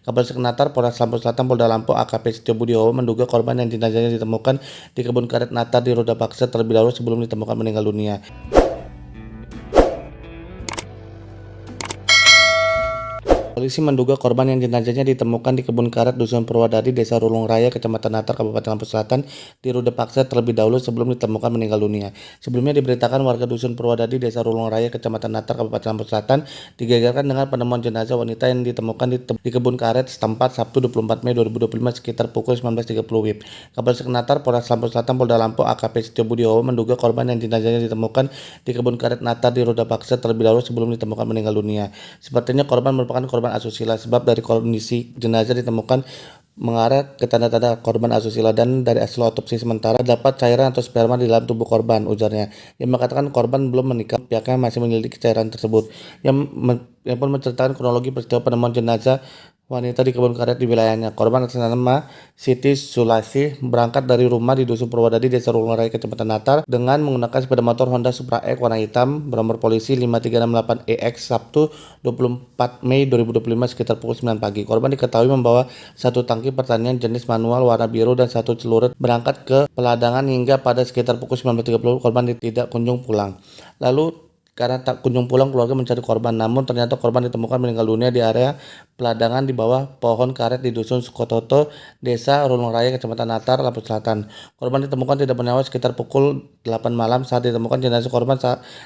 Kapolsek Natar, Polres Lampung Selatan, Polda Lampung, AKP Setio Budiowo menduga korban yang jenazahnya ditemukan di kebun karet Natar di Roda Baksa terlebih dahulu sebelum ditemukan meninggal dunia. Polisi menduga korban yang jenazahnya ditemukan di kebun karet Dusun Purwadadi, Desa Rulung Raya, Kecamatan Natar, Kabupaten Lampung Selatan, di Rude Paksa terlebih dahulu sebelum ditemukan meninggal dunia. Sebelumnya diberitakan warga Dusun Purwadadi, Desa Rulung Raya, Kecamatan Natar, Kabupaten Lampung Selatan, digegerkan dengan penemuan jenazah wanita yang ditemukan di kebun karet setempat Sabtu 24 Mei 2025 sekitar pukul 19.30 WIB. Kapolsek Natar, Polres Lampung Selatan, Polda Lampung, AKP Setio Budiowo menduga korban yang jenazahnya ditemukan di kebun karet Natar di Roda Baksa terlebih dahulu sebelum ditemukan meninggal dunia. Sepertinya korban merupakan korban asusila sebab dari kondisi jenazah ditemukan mengarah ke tanda-tanda korban asusila dan dari hasil otopsi sementara dapat cairan atau sperma di dalam tubuh korban, ujarnya. Yang mengatakan korban belum menikah, pihaknya masih menyelidiki cairan tersebut. Yang pun menceritakan kronologi peristiwa penemuan jenazah wanita di kebun karet di wilayahnya. Korban atas nama Siti Sulasi berangkat dari rumah di Dusun Purwadadi, Desa Rulung Raya, Kecamatan Natar dengan menggunakan sepeda motor Honda Supra X warna hitam bernomor polisi 5368EX Sabtu 24 Mei 2025 sekitar pukul 9 pagi. Korban diketahui membawa satu tangki pertanian jenis manual warna biru dan satu celurit berangkat ke peladangan hingga pada sekitar pukul 19.30 korban tidak kunjung pulang. Lalu karena tak kunjung pulang, keluarga mencari korban, namun ternyata korban ditemukan meninggal dunia di area peladangan di bawah pohon karet di Dusun Sukototo, Desa Rulung Raya, Kecamatan Natar, Lampung Selatan. Korban ditemukan tidak bernyawa sekitar pukul 8 malam. Saat ditemukan jenazah korban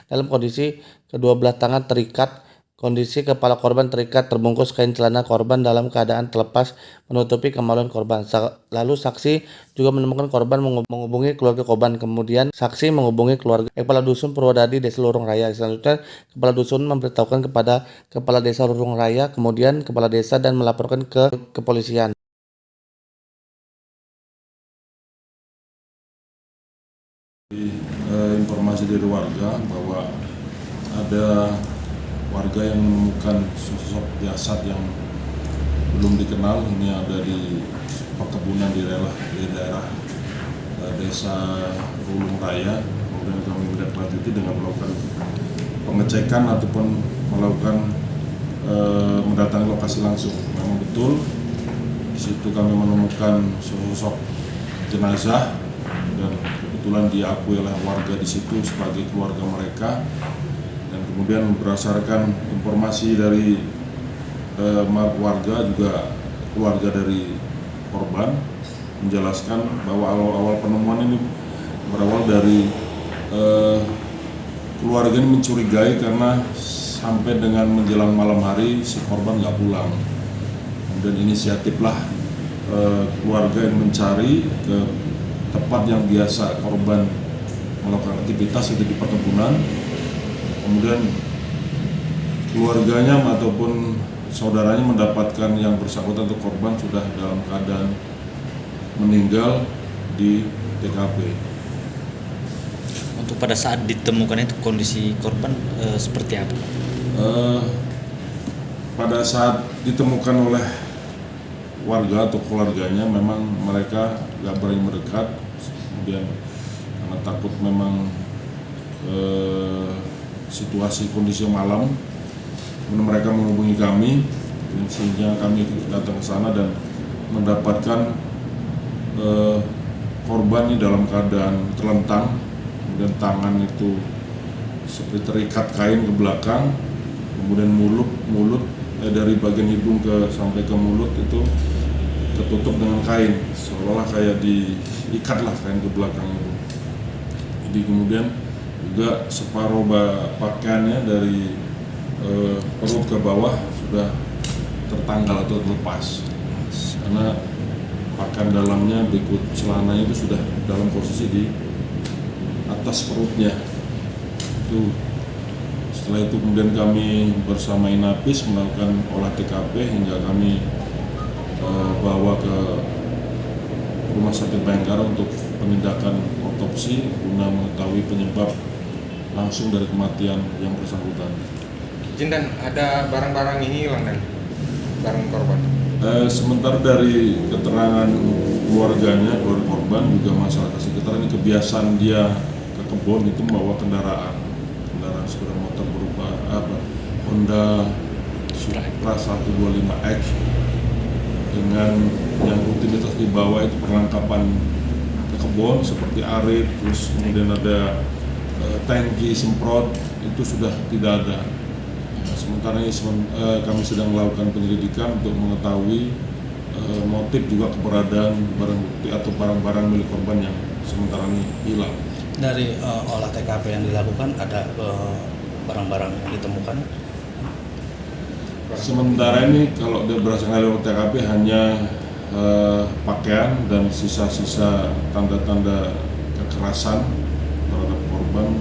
dalam kondisi kedua belah tangan terikat. Kondisi kepala korban terikat terbungkus kain celana korban dalam keadaan terlepas menutupi kemaluan korban. Lalu saksi juga menemukan korban menghubungi keluarga korban. Kemudian saksi menghubungi keluarga Kepala Dusun Purwadadi, Desa Lurung Raya. Selanjutnya Kepala Dusun memberitahukan kepada Kepala Desa Lurung Raya, kemudian Kepala Desa dan melaporkan ke kepolisian. Informasi dari warga bahwa ada warga yang menemukan sosok jasad yang belum dikenal. Ini ada di perkebunan di daerah Desa Rulung Raya. Kemudian kami menindaklanjuti dengan melakukan pengecekan ataupun melakukan mendatangi lokasi langsung. Memang betul di situ kami menemukan sosok jenazah dan kebetulan diakui oleh warga di situ sebagai keluarga mereka. Dan kemudian berdasarkan informasi dari warga juga keluarga dari korban menjelaskan bahwa awal penemuan ini berawal dari keluarga ini mencurigai karena sampai dengan menjelang malam hari si korban nggak pulang. Kemudian inisiatiflah keluarga yang mencari ke tempat yang biasa korban melakukan aktivitas itu di perkebunan. Kemudian keluarganya ataupun saudaranya mendapatkan yang bersangkutan atau korban sudah dalam keadaan meninggal di TKP. Untuk pada saat ditemukan itu kondisi korban seperti apa? Pada saat ditemukan oleh warga atau keluarganya memang mereka nggak berani mendekat, kemudian karena takut memang situasi kondisi malam, kemudian mereka menghubungi kami, sehingga kami datang ke sana dan mendapatkan korban ini dalam keadaan terlentang, kemudian tangan itu seperti terikat kain ke belakang, kemudian mulut dari bagian hidung sampai ke mulut itu tertutup dengan kain, seolah kayak diikatlah kain ke belakang itu. Jadi kemudian juga separuh pakaiannya dari perut ke bawah sudah tertanggal atau terlepas karena pakaian dalamnya berikut celananya itu sudah dalam posisi di atas perutnya itu. Setelah itu kemudian kami bersama Inapis melakukan olah TKP hingga kami bawa ke Rumah Sakit Bayangkara untuk penindakan otopsi guna mengetahui penyebab langsung dari kematian yang bersangkutan. Izin, dan ada barang-barang yang hilang dan barang korban? Sementara dari keterangan keluarga korban juga masyarakat sekitar ini kebiasaan dia ke kebun itu membawa kendaraan sepeda motor berupa Honda Supra 125X dengan yang rutinitas dibawa itu perlengkapan ke kebun seperti arit, terus kemudian ada tangki semprot, itu sudah tidak ada. Nah, sementara ini kami sedang melakukan penyelidikan untuk mengetahui motif juga keberadaan barang bukti atau barang-barang milik korban yang sementara ini hilang. Dari olah TKP yang dilakukan ada barang-barang yang ditemukan. Sementara ini kalau berdasarkan dari TKP hanya pakaian dan sisa-sisa tanda-tanda kekerasan terhadap korban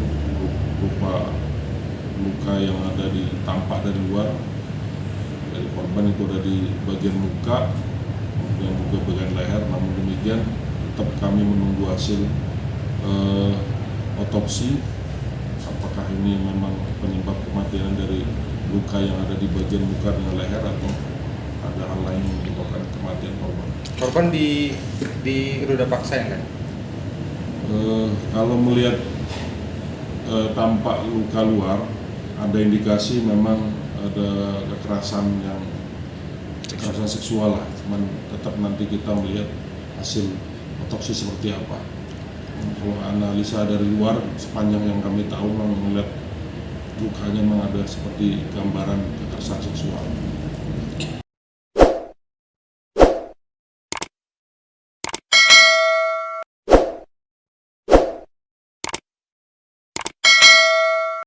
berupa luka yang ada tampak dari luar dari korban, itu ada di bagian muka, kemudian juga bagian leher. Namun demikian tetap kami menunggu hasil otopsi apakah ini memang penyebab kematian dari luka yang ada di bagian muka dengan leher atau ada hal lain yang menyebabkan kematian korban. Korban di ruda paksa ya kan? Kalau melihat tampak luka luar, ada indikasi memang ada kekerasan seksual lah. Cuman tetap nanti kita melihat hasil otopsi seperti apa. Kalau analisa dari luar, sepanjang yang kami tahu memang melihat lukanya memang ada seperti gambaran kekerasan seksual.